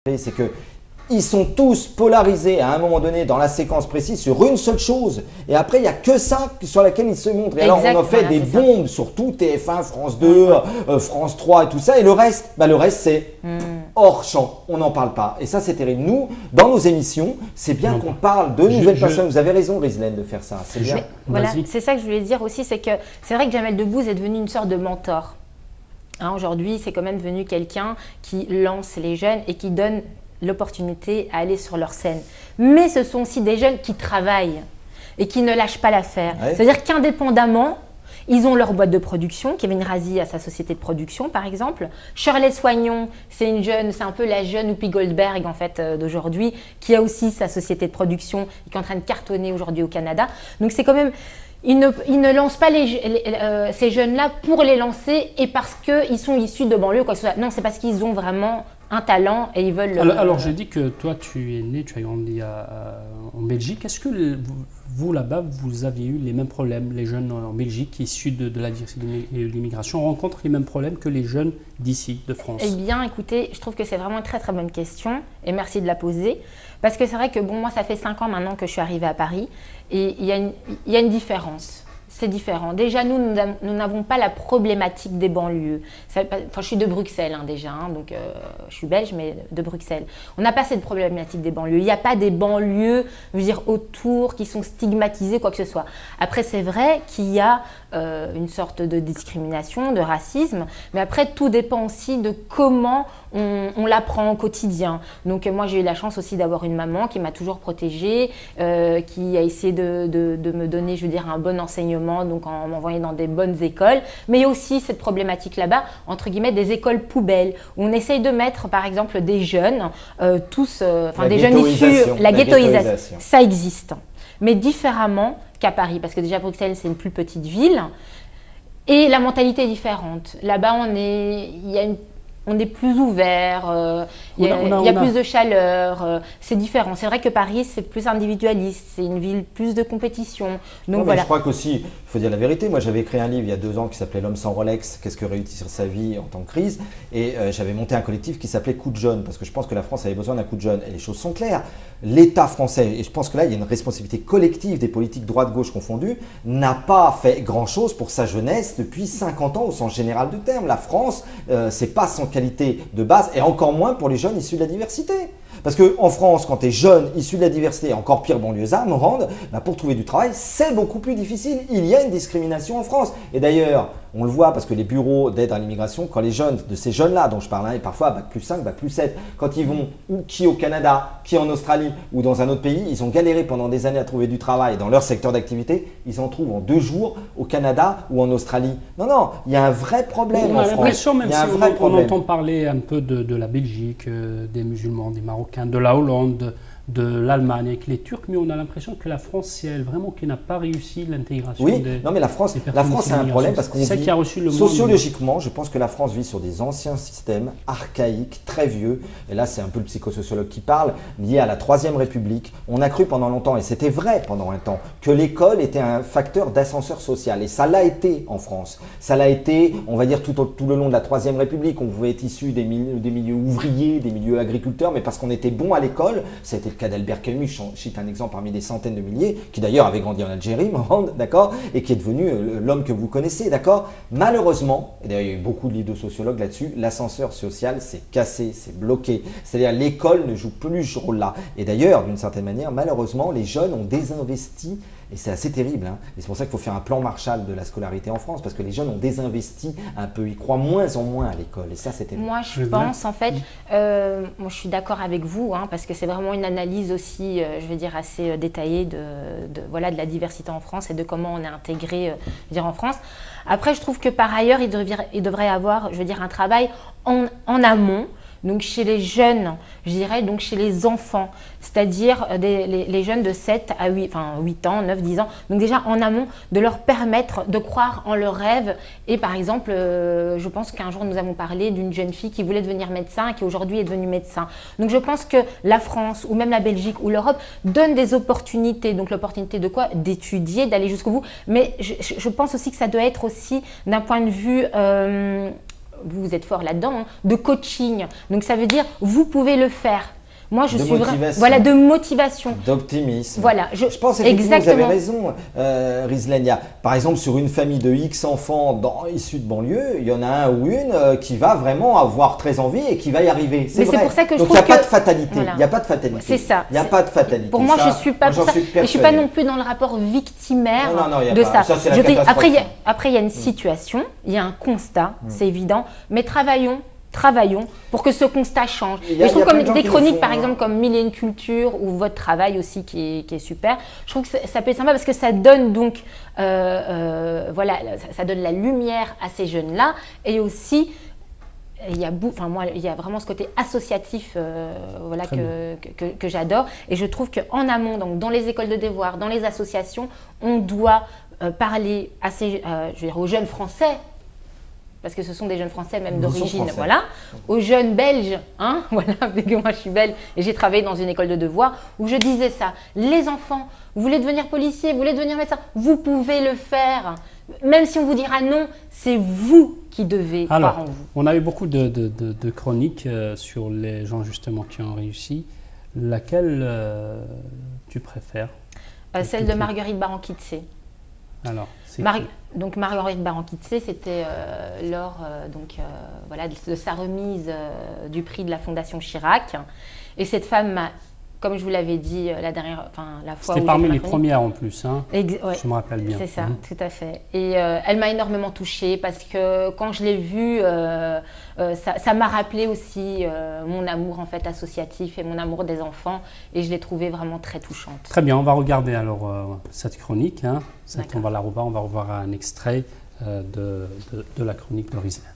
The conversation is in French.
c'est que ils sont tous polarisés à un moment donné dans la séquence précise sur une seule chose. Et après, il n'y a que ça sur laquelle ils se montrent. Et alors, on en fait des bombes sur tout TF1, France 2, France 3 et tout ça. Et le reste, c'est hors champ. On n'en parle pas. Et ça, c'est terrible. Nous, dans nos émissions, c'est bien qu'on parle de nouvelles personnes. Vous avez raison, Rizlaine, de faire ça. C'est bien. Voilà, c'est ça que je voulais dire aussi. C'est que c'est vrai que Jamel Debbouze est devenu une sorte de mentor. Hein, aujourd'hui, c'est quand même devenu quelqu'un qui lance les jeunes et qui donne l'opportunité à aller sur leur scène. Mais ce sont aussi des jeunes qui travaillent et qui ne lâchent pas l'affaire. Ouais. C'est-à-dire qu'indépendamment, ils ont leur boîte de production. Kevin Razi a sa société de production, par exemple. Shirley Soignon, c'est une jeune, c'est un peu la jeune Whoopi Goldberg en fait d'aujourd'hui, qui a aussi sa société de production et qui est en train de cartonner aujourd'hui au Canada. Donc c'est quand même… Ils ne lancent pas ces jeunes-là pour les lancer et parce qu'ils sont issus de banlieue. Quoi que ce soit. Non, c'est parce qu'ils ont vraiment un talent et ils veulent… Alors j'ai dit que toi, tu es né, tu as grandi en Belgique. Est-ce que vous, là-bas, vous aviez eu les mêmes problèmes, les jeunes en Belgique issus de la diversité et de l'immigration rencontrent les mêmes problèmes que les jeunes d'ici, de France? Eh bien, écoutez, je trouve que c'est vraiment une très très bonne question et merci de la poser. Parce que c'est vrai que bon, moi, ça fait 5 ans maintenant que je suis arrivée à Paris et il y a une différence. C'est différent. Déjà, nous n'avons pas la problématique des banlieues. Enfin, je suis de Bruxelles déjà, donc je suis belge, mais de Bruxelles. On n'a pas cette problématique des banlieues. Il n'y a pas des banlieues, je veux dire, autour qui sont stigmatisées, quoi que ce soit. Après, c'est vrai qu'il y a une sorte de discrimination, de racisme, mais après, tout dépend aussi de comment on l'apprend au quotidien. Donc, moi, j'ai eu la chance aussi d'avoir une maman qui m'a toujours protégée, qui a essayé de me donner, je veux dire, un bon enseignement, donc en m'envoyant dans des bonnes écoles, mais il y a aussi cette problématique là-bas, entre guillemets, des écoles poubelles, où on essaye de mettre, par exemple, des jeunes, des jeunes issus, la ghettoisation, ça existe, mais différemment qu'à Paris, parce que déjà Bruxelles, c'est une plus petite ville, et la mentalité est différente. Là-bas, on est plus ouvert, il y a plus de chaleur, c'est différent. C'est vrai que Paris, c'est plus individualiste, c'est une ville plus de compétition. Donc voilà. Je crois qu'aussi, il faut dire la vérité, moi j'avais écrit un livre il y a 2 ans qui s'appelait L'homme sans Rolex, qu'est-ce que réussir sa vie en temps de crise, et j'avais monté un collectif qui s'appelait Coup de jeune, parce que je pense que la France avait besoin d'un coup de jeune. Et les choses sont claires, l'État français, et je pense que là il y a une responsabilité collective des politiques droite-gauche confondues, n'a pas fait grand-chose pour sa jeunesse depuis 50 ans au sens général du terme. La France, c'est pas son qualité de base et encore moins pour les jeunes issus de la diversité. Parce qu'en France, quand tu es jeune, issu de la diversité, et encore pire banlieusard, me rendent, pour trouver du travail, c'est beaucoup plus difficile. Il y a une discrimination en France. Et d'ailleurs, on le voit parce que les bureaux d'aide à l'immigration, quand les jeunes, de ces jeunes-là dont je parle, et parfois Bac+5, Bac+7, quand ils vont qui au Canada, qui en Australie ou dans un autre pays, ils ont galéré pendant des années à trouver du travail dans leur secteur d'activité, ils en trouvent en 2 jours au Canada ou en Australie. Non, il y a un vrai problème en France. On a l'impression, même si on entend parler un peu de la Belgique, des musulmans, des Marocains, de la Hollande, de l'Allemagne avec les Turcs, mais on a l'impression que la France, c'est elle vraiment qui n'a pas réussi l'intégration. Oui, non mais la France a un problème parce qu'on vit sociologiquement, je pense que la France vit sur des anciens systèmes archaïques, très vieux, et là c'est un peu le psychosociologue qui parle, lié à la Troisième République. On a cru pendant longtemps, et c'était vrai pendant un temps, que l'école était un facteur d'ascenseur social, et ça l'a été en France. Ça l'a été, on va dire, tout le long de la Troisième République. On pouvait être issu des milieux ouvriers, des milieux agriculteurs, mais parce qu'on était bon à l'école. C'était le cas d'Albert Camus, je cite un exemple parmi des centaines de milliers, qui d'ailleurs avait grandi en Algérie, d'accord, et qui est devenu l'homme que vous connaissez, d'accord. Malheureusement, et d'ailleurs il y a eu beaucoup de livres de sociologues là-dessus, l'ascenseur social s'est cassé, s'est bloqué. C'est-à-dire l'école ne joue plus ce rôle-là. Et d'ailleurs, d'une certaine manière, malheureusement, les jeunes ont désinvesti. Et c'est assez terrible, hein. Et c'est pour ça qu'il faut faire un plan Marshall de la scolarité en France, parce que les jeunes ont désinvesti un peu, ils croient moins en moins à l'école, et ça c'est terrible. Moi je pense en fait, moi je suis d'accord avec vous, hein, parce que c'est vraiment une analyse aussi, je veux dire assez détaillée de la diversité en France et de comment on est intégré en France. Après je trouve que par ailleurs il devrait y avoir, je veux dire, un travail en amont. Donc chez les jeunes, je dirais, donc chez les enfants, c'est-à-dire les jeunes de 7 à 8 ans, 9, 10 ans. Donc déjà en amont, de leur permettre de croire en leurs rêves. Et par exemple, je pense qu'un jour nous avons parlé d'une jeune fille qui voulait devenir médecin et qui aujourd'hui est devenue médecin. Donc je pense que la France ou même la Belgique ou l'Europe donnent des opportunités. Donc l'opportunité de quoi? D'étudier, d'aller jusqu'au bout. Mais je pense aussi que ça doit être aussi d'un point de vue… vous êtes fort là-dedans, hein, de coaching. Donc ça veut dire, vous pouvez le faire. Moi, je suis vraiment, voilà, de motivation, d'optimisme. Voilà, je pense effectivement que vous avez raison, Rizlenia. Par exemple, sur une famille de X enfants issus de banlieue, il y en a un ou une qui va vraiment avoir très envie et qui va y arriver. C'est vrai. Pour ça que donc il n'y a pas de fatalité. Voilà. Il n'y a pas de fatalité. C'est ça. Il n'y a pas de fatalité. Pour moi, je suis pas pour ça. Et je suis pas non plus dans le rapport victimaire de ça. Après, il y a une situation, il y a un constat, c'est évident, mais travaillons pour que ce constat change. Et je trouve comme des chroniques, par exemple, comme Mille et une cultures ou votre travail aussi qui est super. Je trouve que ça peut être sympa parce que ça donne donc, voilà, ça donne la lumière à ces jeunes-là et aussi il y a vraiment ce côté associatif voilà, que j'adore. Et je trouve qu'en amont, donc dans les écoles de devoir, dans les associations, on doit parler je veux dire, aux jeunes Français. Parce que ce sont des jeunes Français même d'origine, voilà, aux jeunes Belges, hein, voilà, parce que moi je suis belge et j'ai travaillé dans une école de devoir où je disais ça, les enfants, vous voulez devenir policier, vous voulez devenir médecin, vous pouvez le faire, même si on vous dira non, c'est vous qui devez croire en vous. On a eu beaucoup de chroniques sur les gens justement qui ont réussi, laquelle tu préfères? Celle de Marguerite Baran-Kitsé. Alors, donc Marguerite Baran-Kitsé, c'était lors voilà, de sa remise du prix de la Fondation Chirac. Et cette femme, comme je vous l'avais dit la fois où c'était parmi les premières en plus, hein, ouais, je me rappelle bien. C'est ça, tout à fait. Et elle m'a énormément touchée parce que quand je l'ai vue, ça m'a rappelé aussi mon amour en fait associatif et mon amour des enfants. Et je l'ai trouvée vraiment très touchante. Très bien, on va regarder alors cette chronique. Hein. On va revoir un extrait de la chronique de Rizlenia.